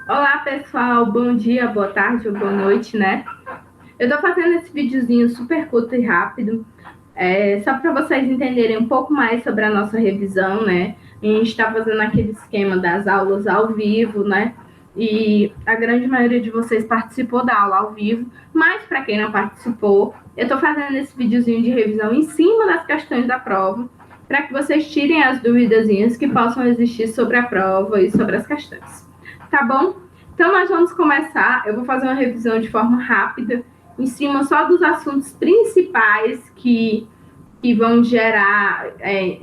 Olá, pessoal. Bom dia, boa tarde ou boa noite, né? Eu tô fazendo esse videozinho super curto e rápido, só para vocês entenderem um pouco mais sobre a nossa revisão, né? A gente está fazendo aquele esquema das aulas ao vivo, né? E a grande maioria de vocês participou da aula ao vivo, mas para quem não participou, eu tô fazendo esse videozinho de revisão em cima das questões da prova, para que vocês tirem as duvidazinhas que possam existir sobre a prova e sobre as questões. Tá bom? Então, nós vamos começar. Eu vou fazer uma revisão de forma rápida, em cima só dos assuntos principais que vão gerar,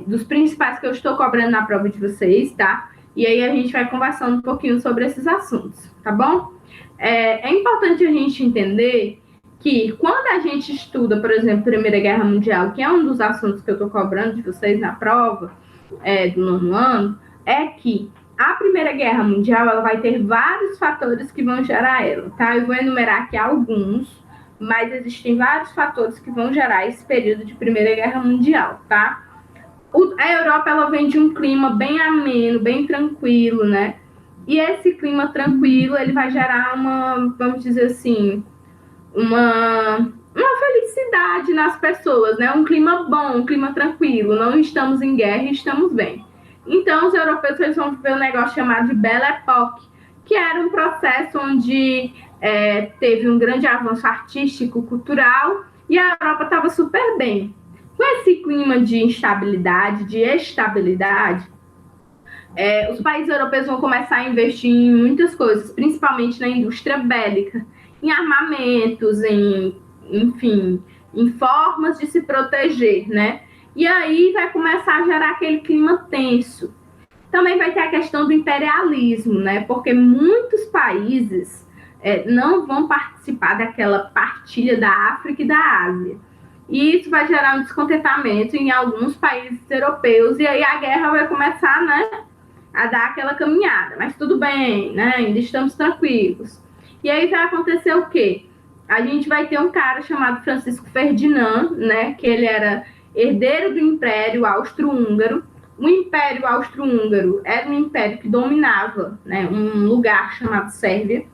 dos principais que eu estou cobrando na prova de vocês, tá? E aí a gente vai conversando um pouquinho sobre esses assuntos, tá bom? É importante a gente entender que quando a gente estuda, por exemplo, Primeira Guerra Mundial, que é um dos assuntos que eu estou cobrando de vocês na prova do nono ano, é que a Primeira Guerra Mundial ela vai ter vários fatores que vão gerar ela, tá? Eu vou enumerar aqui alguns, mas existem vários fatores que vão gerar esse período de Primeira Guerra Mundial, tá? A Europa ela vem de um clima bem ameno, bem tranquilo, né? E esse clima tranquilo ele vai gerar uma, vamos dizer assim, uma felicidade nas pessoas, né? Um clima bom, um clima tranquilo. Não estamos em guerra e estamos bem. Então, os europeus eles vão viver um negócio chamado de Belle Époque, que era um processo onde teve um grande avanço artístico, cultural, e a Europa estava super bem. Com esse clima de instabilidade, de estabilidade, os países europeus vão começar a investir em muitas coisas, principalmente na indústria bélica, em armamentos, enfim, em formas de se proteger, né? E aí vai começar a gerar aquele clima tenso. Também vai ter a questão do imperialismo, né? Porque muitos países não vão participar daquela partilha da África e da Ásia. E isso vai gerar um descontentamento em alguns países europeus, e aí a guerra vai começar, né, a dar aquela caminhada. Mas tudo bem, né? Ainda estamos tranquilos. E aí vai acontecer o quê? A gente vai ter um cara chamado Francisco Ferdinand, né? Que ele era herdeiro do Império Austro-Húngaro. O Império Austro-Húngaro era um império que dominava, né, um lugar chamado Sérvia.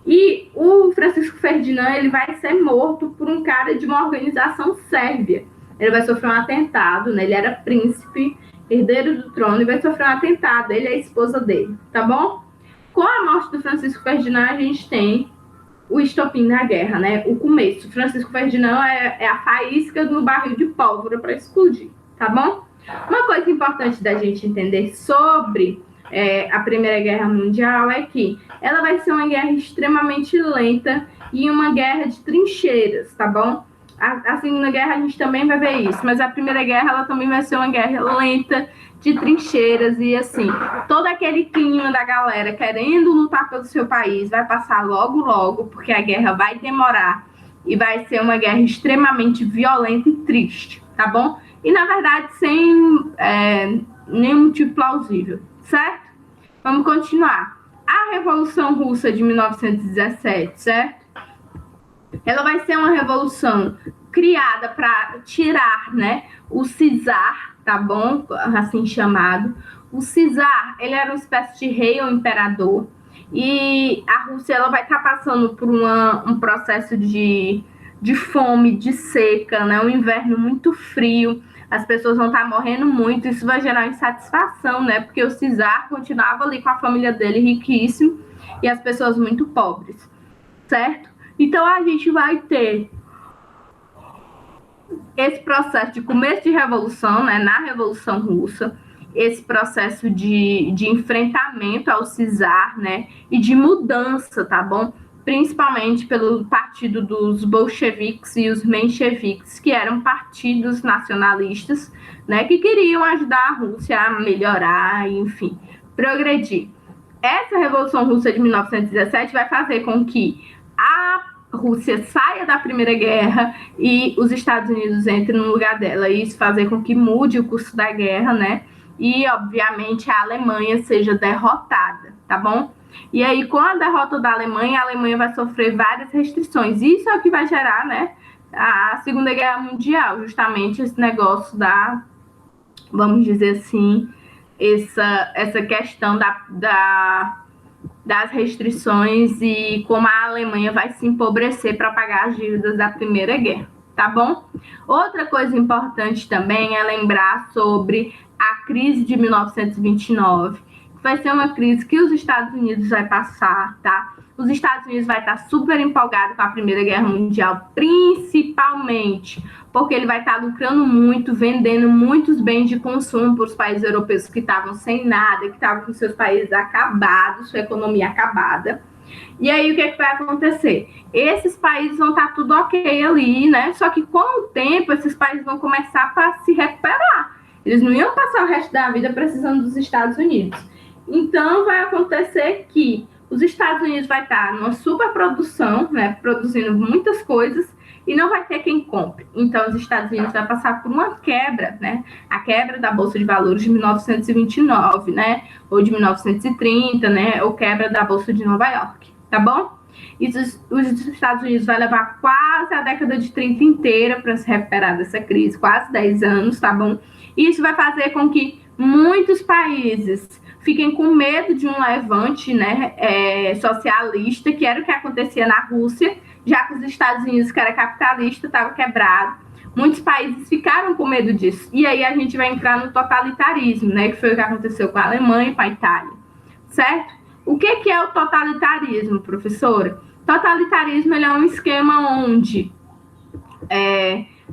E o Francisco Ferdinand ele vai ser morto por um cara de uma organização sérvia. Ele vai sofrer um atentado, né? Ele era príncipe, herdeiro do trono, e vai sofrer um atentado. Ele e a esposa dele, tá bom? Com a morte do Francisco Ferdinand, a gente tem o estopim da guerra, né? O começo. Francisco Ferdinand é a faísca no barril de pólvora para explodir, tá bom? Uma coisa importante da gente entender sobre a Primeira Guerra Mundial é que ela vai ser uma guerra extremamente lenta e uma guerra de trincheiras, tá bom? A Segunda Guerra a gente também vai ver isso, mas a Primeira Guerra ela também vai ser uma guerra lenta de trincheiras e assim, todo aquele clima da galera querendo lutar pelo seu país vai passar logo logo, porque a guerra vai demorar e vai ser uma guerra extremamente violenta e triste, tá bom? E na verdade sem nenhum motivo plausível, certo? Vamos continuar. A Revolução Russa de 1917, certo? Ela vai ser uma revolução criada para tirar, né, o czar, tá bom? Assim chamado. O czar, ele era uma espécie de rei ou imperador. E a Rússia ela vai estar passando por um processo de fome, de seca, né? Um inverno muito frio. As pessoas vão estar morrendo muito. Isso vai gerar insatisfação, né? Porque o czar continuava ali com a família dele riquíssimo e as pessoas muito pobres, certo? Então a gente vai ter esse processo de começo de revolução, né, na Revolução Russa, esse processo de enfrentamento ao czar, né, e de mudança, tá bom? Principalmente pelo partido dos bolcheviques e os mencheviques, que eram partidos nacionalistas, né, que queriam ajudar a Rússia a melhorar, enfim, progredir. Essa Revolução Russa de 1917 vai fazer com que a Rússia saia da Primeira Guerra e os Estados Unidos entrem no lugar dela. E isso fazer com que mude o curso da guerra, né? E, obviamente, a Alemanha seja derrotada, tá bom? E aí, com a derrota da Alemanha, a Alemanha vai sofrer várias restrições. Isso é o que vai gerar, né, a Segunda Guerra Mundial, justamente esse negócio da, vamos dizer assim, essa questão das restrições e como a Alemanha vai se empobrecer para pagar as dívidas da Primeira Guerra, tá bom? Outra coisa importante também é lembrar sobre a crise de 1929, que vai ser uma crise que os Estados Unidos vai passar, tá? Os Estados Unidos vai estar super empolgado com a Primeira Guerra Mundial, principalmente porque ele vai estar lucrando muito, vendendo muitos bens de consumo para os países europeus que estavam sem nada, que estavam com seus países acabados, sua economia acabada. E aí, o que vai acontecer? Esses países vão estar tudo ok ali, né? Só que com o tempo, esses países vão começar a se recuperar. Eles não iam passar o resto da vida precisando dos Estados Unidos. Então, vai acontecer que os Estados Unidos vai estar numa superprodução, né? Produzindo muitas coisas, e não vai ter quem compre. Então, os Estados Unidos vai passar por uma quebra, né? A quebra da Bolsa de Valores de 1929, né? Ou de 1930, né? Ou quebra da Bolsa de Nova York, tá bom? Os Estados Unidos vai levar quase a década de 30 inteira para se recuperar dessa crise, quase 10 anos, tá bom? E isso vai fazer com que muitos países fiquem com medo de um levante, né, socialista, que era o que acontecia na Rússia, já que os Estados Unidos, que era capitalista, estava quebrado. Muitos países ficaram com medo disso. E aí a gente vai entrar no totalitarismo, né, que foi o que aconteceu com a Alemanha e com a Itália, certo? O que é o totalitarismo, professora? Totalitarismo ele é um esquema onde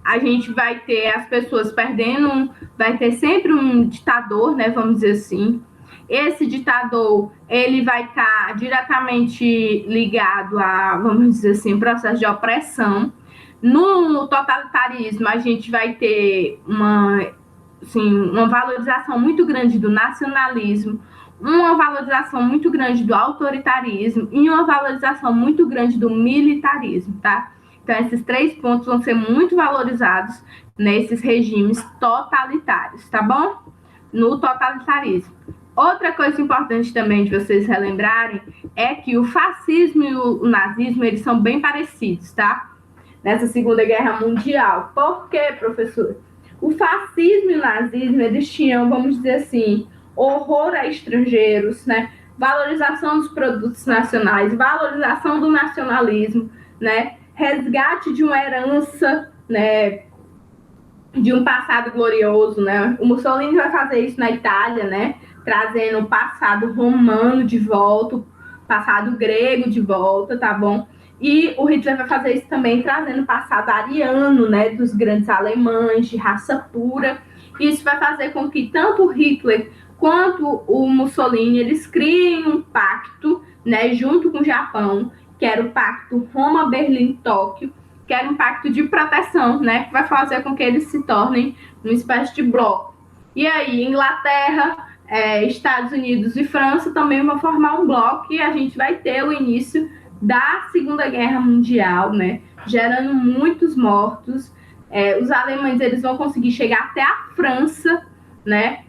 a gente vai ter as pessoas perdendo, vai ter sempre um ditador, né, vamos dizer assim. Esse ditador, ele vai estar diretamente ligado a, vamos dizer assim, processo de opressão. No totalitarismo, a gente vai ter uma valorização muito grande do nacionalismo, uma valorização muito grande do autoritarismo e uma valorização muito grande do militarismo, tá? Então, esses 3 pontos vão ser muito valorizados nesses regimes totalitários, tá bom? No totalitarismo. Outra coisa importante também de vocês relembrarem é que o fascismo e o nazismo, eles são bem parecidos, tá? Nessa Segunda Guerra Mundial. Por quê, professor? O fascismo e o nazismo, eles tinham, vamos dizer assim, horror a estrangeiros, né? Valorização dos produtos nacionais, valorização do nacionalismo, né? Resgate de uma herança, né? De um passado glorioso, né? O Mussolini vai fazer isso na Itália, né? Trazendo o passado romano de volta, o passado grego de volta, tá bom? E o Hitler vai fazer isso também, trazendo o passado ariano, né? Dos grandes alemães, de raça pura. E isso vai fazer com que tanto o Hitler quanto o Mussolini, eles criem um pacto, né? Junto com o Japão, que era o pacto Roma-Berlim-Tóquio, que era um pacto de proteção, né? Que vai fazer com que eles se tornem uma espécie de bloco. E aí, Inglaterra, Estados Unidos e França também vão formar um bloco e a gente vai ter o início da Segunda Guerra Mundial, né? Gerando muitos mortos. Os alemães, eles vão conseguir chegar até a França, né?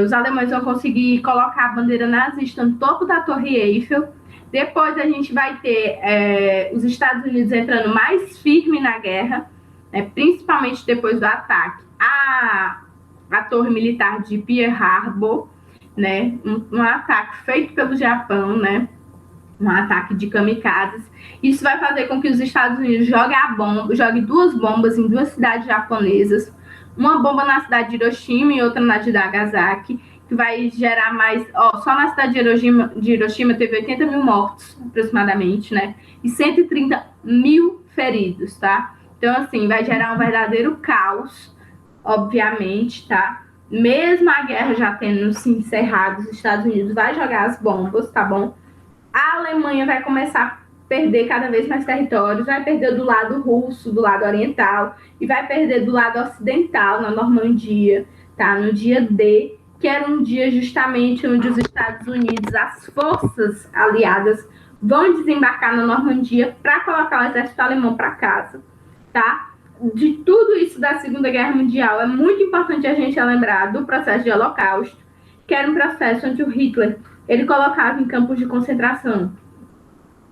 Os alemães vão conseguir colocar a bandeira nazista no topo da Torre Eiffel. Depois a gente vai ter os Estados Unidos entrando mais firme na guerra, né? Principalmente depois do ataque a torre militar de Pearl Harbor, né? Um ataque feito pelo Japão, né? Um ataque de kamikazes. Isso vai fazer com que os Estados Unidos joguem 2 bombas em 2 cidades japonesas, uma bomba na cidade de Hiroshima e outra na de Nagasaki, que vai gerar mais... só na cidade de Hiroshima teve 80 mil mortos, aproximadamente, né? E 130 mil feridos, tá? Então, assim, vai gerar um verdadeiro caos, obviamente, tá? Mesmo a guerra já tendo se encerrado, os Estados Unidos vai jogar as bombas, tá bom? A Alemanha vai começar a perder cada vez mais territórios, vai perder do lado russo, do lado oriental, e vai perder do lado ocidental, na Normandia, tá? No dia D, que era um dia justamente onde os Estados Unidos, as forças aliadas, vão desembarcar na Normandia para colocar o exército alemão para casa, tá? De tudo isso da Segunda Guerra Mundial, é muito importante a gente lembrar do processo de Holocausto, que era um processo onde o Hitler, ele colocava em campos de concentração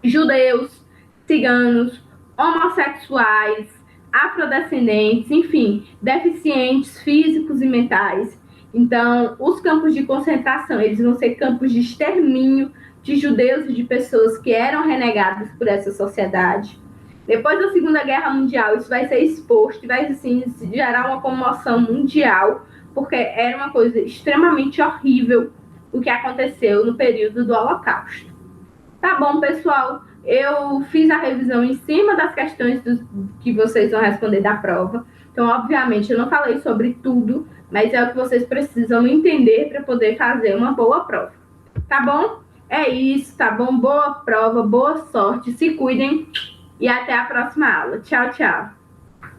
judeus, ciganos, homossexuais, afrodescendentes, enfim, deficientes físicos e mentais. Então, os campos de concentração, eles vão ser campos de extermínio de judeus e de pessoas que eram renegadas por essa sociedade. Depois da Segunda Guerra Mundial, isso vai ser exposto e vai assim, gerar uma comoção mundial, porque era uma coisa extremamente horrível o que aconteceu no período do Holocausto. Tá bom, pessoal? Eu fiz a revisão em cima das questões que vocês vão responder da prova. Então, obviamente, eu não falei sobre tudo, mas é o que vocês precisam entender para poder fazer uma boa prova. Tá bom? É isso, tá bom? Boa prova, boa sorte, se cuidem e até a próxima aula. Tchau, tchau.